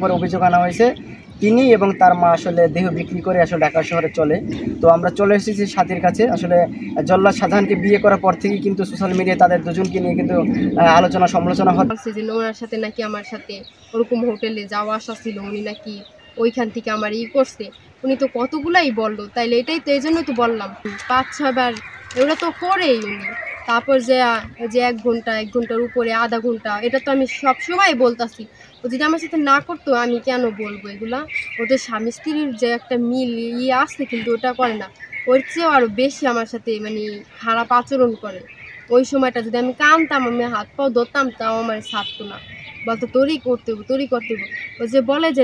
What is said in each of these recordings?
পরে অভিযোগ আনা হয়েছে তিনি এবং তার মা আসলে দেহ বিক্রি করে আসলে ঢাকা শহরে চলে। তো আমরা চলে এসেছি সাথীর কাছে। আসলে জল্লাদ শাহজাহানকে বিয়ে করার পর থেকেই কিন্তু সোশ্যাল মিডিয়ায় তাদের দুজনকে নিয়ে কিন্তু আলোচনা সমালোচনা হচ্ছে যে ওনার সাথে নাকি আমার সাথে ওরকম হোটেলে যাওয়া আসা ছিল, উনি নাকি ওইখান থেকে আমার করছে। উনি তো কতগুলাই বললো, তাইলে এটাই তো এই জন্যই তো বললাম 5-6 বার এগুলো তো করেই উনি। তারপর যে 1 ঘন্টা 1 ঘন্টার উপরে আধা ঘন্টা, এটা তো আমি সবসময় বলতাছি। ও যদি আমার সাথে না করতো আমি কেন বলবো এগুলা? ওদের স্বামী স্ত্রীর যে একটা মিল আসছে, কিন্তু ওটা করে না। ওর চেয়েও আরও বেশি আমার সাথে মানে খারাপ আচরণ করে। ওই সময়টা যদি আমি কানতাম, আমি হাত পাও ধরতাম, তাও আমার ছাড়তো না, বলতো তোরই করতে হবে তোরই করতে হবে। ও যে বলে যে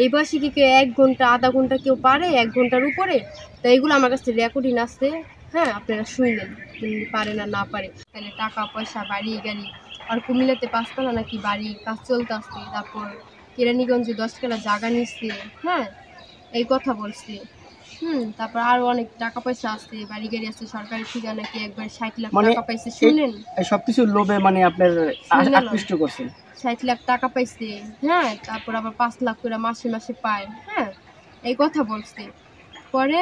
এই বয়সে কি কেউ 1 ঘন্টা আধা ঘন্টা কেউ পারে 1 ঘন্টার উপরে? তো এইগুলো আমার কাছে রেকর্ডিং আসছে, হ্যাঁ আপনারা শুনলেন। পারে না না পারে, তাহলে টাকা পয়সা বাড়ি গাড়ি, আর কুমিল্লাতে 5 তলা নাকি বাড়ি কাজ চলতে আসছে, তারপর কেরানীগঞ্জে 10 কাঠা জায়গা নিচ্ছে, হ্যাঁ এই কথা বলছে। তারপর আরো অনেক টাকা পয়সা আছে, বাড়ি গাড়ি আছে, সরকারি ঠিকা নাকি একবার 60 লাখ টাকা পাইছে। শুনেন সবকিছু লোভে মানে আপনার আকৃষ্ট করছেন। 60 লাখ টাকা পাইছে, হ্যাঁ তারপর আবার 5 লাখ করে মাসে মাসে পায়, হ্যাঁ এই কথা বলছে। পরে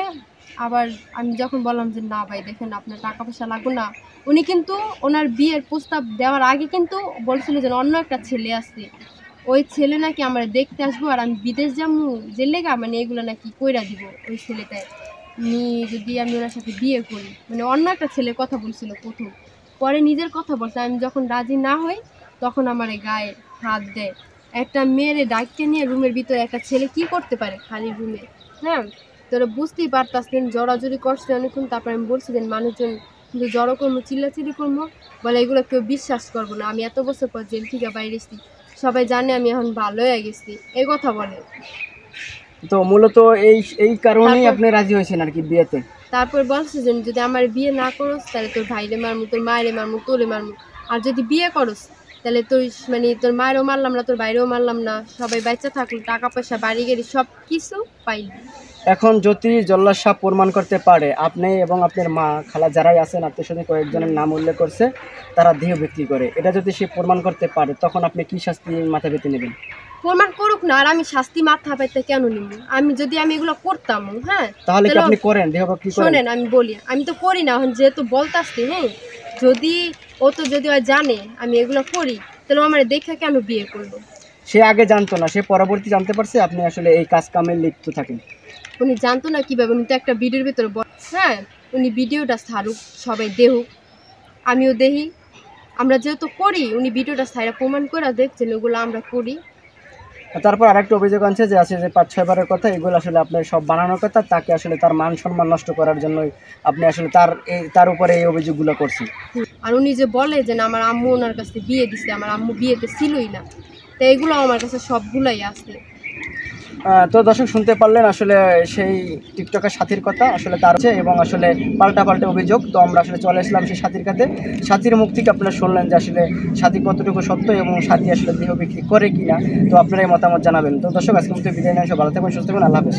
আবার আমি যখন বললাম যে না ভাই দেখেন আপনার টাকা পয়সা লাগবে না, উনি কিন্তু ওনার বিয়ের প্রস্তাব দেওয়ার আগে কিন্তু বলছিল যে অন্য একটা ছেলে আছে, ওই ছেলে নাকি আমরা দেখতে আসবো, আর আমি বিদেশ যাবো যে লেগা মানে এগুলো নাকি কইরা দিব ওই ছেলেটায় যদি আমি ওনার সাথে বিয়ে করি, মানে অন্য একটা ছেলের কথা বলছিল প্রথম। পরে নিজের কথা বলছে, আমি যখন রাজি না হই তখন আমার গায়ে হাত দেয়। একটা মেয়ের ডাকতে নিয়ে রুমের ভিতরে একটা ছেলে কি করতে পারে খালি রুমে? হ্যাঁ তোরা বুঝতেই পারতাছেন, জড়াজড়ি করছে অনেকক্ষণ। তারপরে আমি বলছি যে মানুষজন কিন্তু জড়ো করবো চিল্লাচিল্লি করবো, বলে এগুলো কেউ বিশ্বাস করবো না, আমি এত বছর পর জেল থেকে বাইরে এসেছি, সবাই জানে আমি এখন ভালো হয়ে গেছি, এই কথা বলে। তো মূলত এই কারণেই আপনি রাজি হয়েছেন আর কি বিয়েতে। তারপর বলছে যে যদি আমার বিয়ে না করস তাহলে তোর ভাইরে মারমু, তোর মায়েরে মারমু, তোরে মারমু, আর যদি বিয়ে করস তাহলে তোর মানে তোর মায়েরও মারলাম না, তোর বাইরেও মারলাম না, সবাই বাচ্চা থাকলো, টাকা পয়সা বাড়ি গাড়ি সব কিছু পাইলি। এখন যদি জল্লাদ শাহ প্রমাণ করতে পারে আপনি এবং আপনার মা খালা যারাই আছেন আত্মীয় স্বজন কয়েকজনের নাম উল্লেখ করছে তারা দেহ বিক্রি করে, এটা যদি সে প্রমাণ করতে পারে তখন আপনি কি শাস্তি মাথা পেতে নেবেন? প্রমাণ করুক না, আর আমি শাস্তি মাথা পেতে কেন নিব? আমি যদি আমি এগুলো করতাম, হ্যাঁ তাহলে কি আপনি করেন দেহ বিক্রি করেন? শোনেন আমি বলি, আমি তো করি না, এখন যেহেতু বলতাছি, হ্যাঁ যদি ও তো যদি জানে আমি এগুলো করি তাহলে আমার দেখে কেন বিয়ে করলো? সে আগে জানতো না, সে পরবর্তী জানতে পারছে আপনি আসলে এই কাজ কামে লিপ্ত থাকেন। উনি জানতো না কিভাবে? উনি তো একটা ভিডিওর ভিতরে হ্যাঁ উনি ভিডিওটা ছাড়ুক, সবাই দেখুক, আমিও দেখি। আমরা যেহেতু করি, উনি ভিডিওটা ছাড়া প্রমাণ করে দেখছেন ওগুলো আমরা করি। তারপর আরেকটা অভিযোগ আনছে যে আছে যে 5-6 বারের কথা, এগুলো আসলে আপনার সব বানানোর কথা, তাকে আসলে তার মান সম্মান নষ্ট করার জন্যই আপনি আসলে তার উপরে এই অভিযোগগুলো করছেন। আর উনি যে বলে যে আমার আম্মু ওনার কাছে বিয়ে দিছে, আমার আম্মু বিয়েতে ছিলই না, তো এগুলো আমার কাছে সবগুলাই আছে। তো দর্শক শুনতে পারলেন আসলে সেই টিকটকের সাথীর কথা, আসলে তার হচ্ছে এবং আসলে পাল্টা অভিযোগ। তো আমরা আসলে চলে আসলাম সেই সাথীর কাছে। সাথীর মুখ থেকে আপনারা শুনলেন যে আসলে সাথী কতটুকু সত্য এবং সাথী আসলে দেহ বিক্রি করে কিনা। তো আপনারা এই মতামত জানাবেন। তো দর্শক আজকে মতো বিদায় নিয়ে ভালো থাকবেন, সুস্থ থাকবেন, আল্লাহ হাফেজ।